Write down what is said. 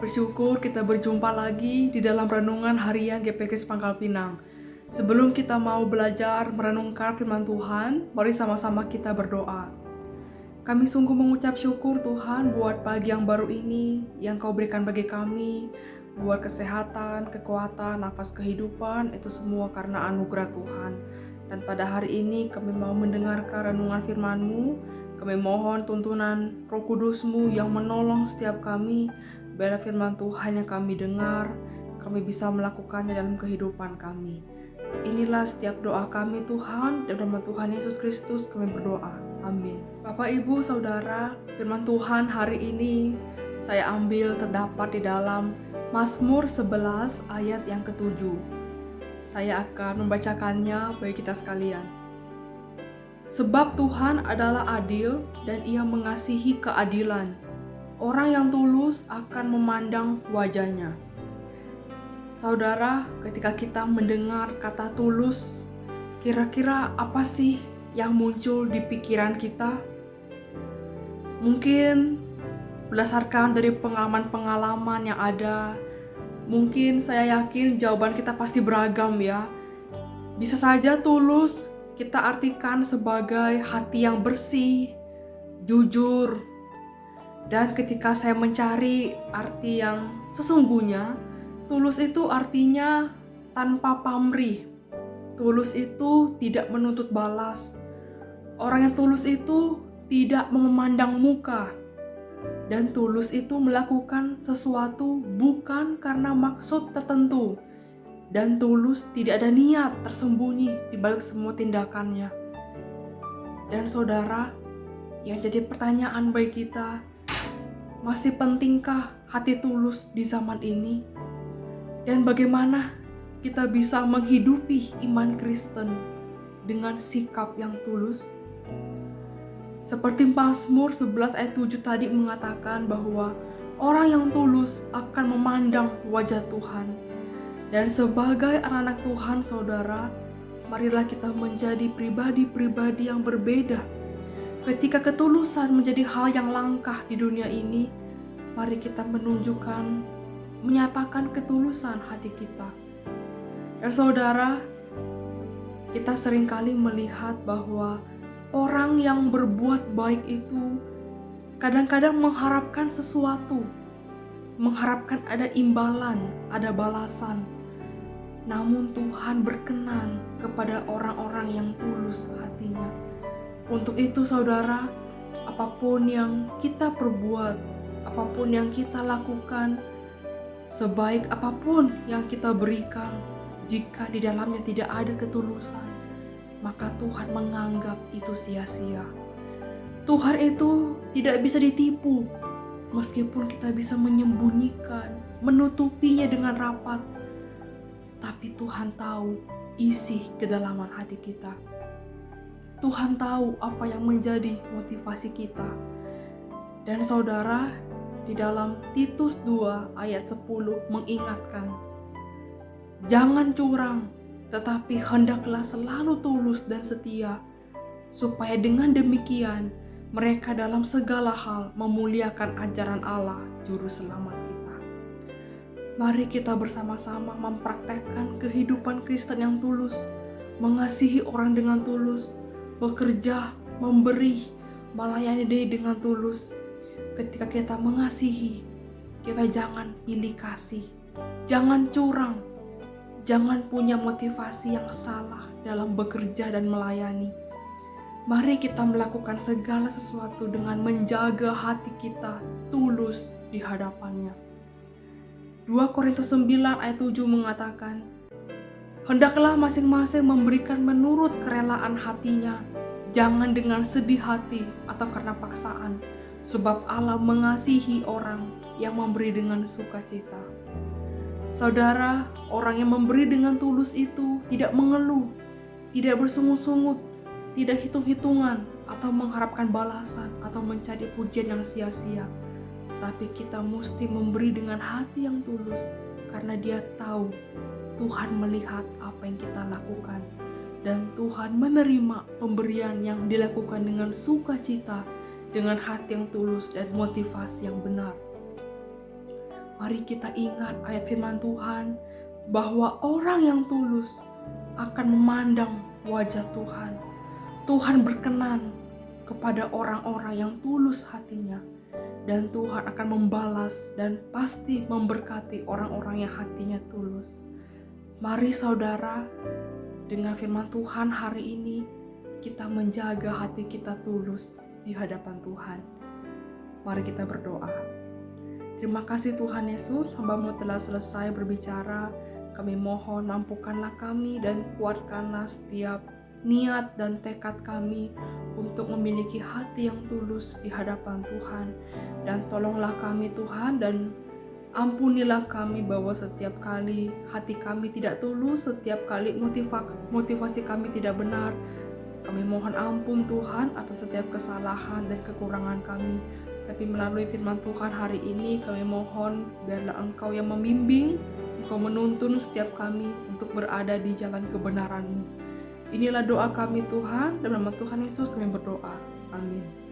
bersyukur kita berjumpa lagi di dalam renungan harian GP Kris Pangkal Pinang. Sebelum kita mau belajar merenungkan firman Tuhan, mari sama-sama kita berdoa. Kami sungguh mengucap syukur Tuhan buat pagi yang baru ini yang Kau berikan bagi kami, buat kesehatan, kekuatan, nafas kehidupan, itu semua karena anugerah Tuhan. Dan pada hari ini kami mau mendengarkan renungan firman-Mu. Kami mohon tuntunan Roh Kudus-Mu yang menolong setiap kami, biar firman Tuhan yang kami dengar, kami bisa melakukannya dalam kehidupan kami. Inilah setiap doa kami Tuhan, dalam nama Tuhan Yesus Kristus kami berdoa. Amin. Bapak, Ibu, Saudara, firman Tuhan hari ini saya ambil terdapat di dalam Mazmur 11 ayat yang ke-7. Saya akan membacakannya bagi kita sekalian. Sebab Tuhan adalah adil dan Ia mengasihi keadilan. Orang yang tulus akan memandang wajahnya. Saudara, ketika kita mendengar kata tulus, kira-kira apa sih yang muncul di pikiran kita? Mungkin berdasarkan dari pengalaman-pengalaman yang ada, mungkin saya yakin jawaban kita pasti beragam ya. Bisa saja tulus kita artikan sebagai hati yang bersih, jujur. Dan ketika saya mencari arti yang sesungguhnya, tulus itu artinya tanpa pamrih. Tulus itu tidak menuntut balas. Orang yang tulus itu tidak memandang muka. Dan tulus itu melakukan sesuatu bukan karena maksud tertentu. Dan tulus tidak ada niat tersembunyi di balik semua tindakannya. Dan saudara, yang jadi pertanyaan bagi kita, masih pentingkah hati tulus di zaman ini? Dan bagaimana kita bisa menghidupi iman Kristen dengan sikap yang tulus? Seperti Mazmur 11 ayat 7 tadi mengatakan bahwa orang yang tulus akan memandang wajah Tuhan. Dan sebagai anak-anak Tuhan, saudara, marilah kita menjadi pribadi-pribadi yang berbeda. Ketika ketulusan menjadi hal yang langka di dunia ini, mari kita menyatakan ketulusan hati kita. Dan saudara, kita seringkali melihat bahwa orang yang berbuat baik itu kadang-kadang mengharapkan sesuatu, mengharapkan ada imbalan, ada balasan. Namun Tuhan berkenan kepada orang-orang yang tulus hatinya. Untuk itu saudara, apapun yang kita perbuat, apapun yang kita lakukan, sebaik apapun yang kita berikan, jika di dalamnya tidak ada ketulusan, maka Tuhan menganggap itu sia-sia. Tuhan itu tidak bisa ditipu, meskipun kita bisa menyembunyikan, menutupinya dengan rapat. Tapi Tuhan tahu isi kedalaman hati kita. Tuhan tahu apa yang menjadi motivasi kita. Dan saudara, di dalam Titus 2 ayat 10 mengingatkan, jangan curang, tetapi hendaklah selalu tulus dan setia, supaya dengan demikian mereka dalam segala hal memuliakan ajaran Allah, Juru Selamat kita. Mari kita bersama-sama mempraktekkan kehidupan Kristen yang tulus, mengasihi orang dengan tulus, bekerja, memberi, melayani dia dengan tulus. Ketika kita mengasihi, kita jangan pilih kasih, jangan curang, jangan punya motivasi yang salah dalam bekerja dan melayani. Mari kita melakukan segala sesuatu dengan menjaga hati kita tulus di hadapannya. 2 Korintus 9 ayat 7 mengatakan, hendaklah masing-masing memberikan menurut kerelaan hatinya, jangan dengan sedih hati atau karena paksaan, sebab Allah mengasihi orang yang memberi dengan sukacita. Saudara, orang yang memberi dengan tulus itu tidak mengeluh, tidak bersungut-sungut, tidak hitung-hitungan atau mengharapkan balasan atau mencari pujian yang sia-sia. Tapi kita mesti memberi dengan hati yang tulus, karena Dia tahu Tuhan melihat apa yang kita lakukan. Dan Tuhan menerima pemberian yang dilakukan dengan sukacita, dengan hati yang tulus dan motivasi yang benar. Mari kita ingat ayat firman Tuhan bahwa orang yang tulus akan memandang wajah Tuhan. Tuhan berkenan kepada orang-orang yang tulus hatinya, dan Tuhan akan membalas dan pasti memberkati orang-orang yang hatinya tulus. Mari saudara, dengan firman Tuhan hari ini, kita menjaga hati kita tulus di hadapan Tuhan. Mari kita berdoa. Terima kasih Tuhan Yesus, hamba-Mu telah selesai berbicara. Kami mohon mampukanlah kami dan kuatkanlah setiap niat dan tekad kami untuk memiliki hati yang tulus di hadapan Tuhan. Dan tolonglah kami Tuhan, dan ampunilah kami bahwa setiap kali hati kami tidak tulus, setiap kali motivasi kami tidak benar. Kami mohon ampun Tuhan atas setiap kesalahan dan kekurangan kami. Tapi melalui firman Tuhan hari ini kami mohon biarlah Engkau yang membimbing, Engkau menuntun setiap kami untuk berada di jalan kebenaran-Mu. Inilah doa kami Tuhan, dalam nama Tuhan Yesus kami berdoa. Amin.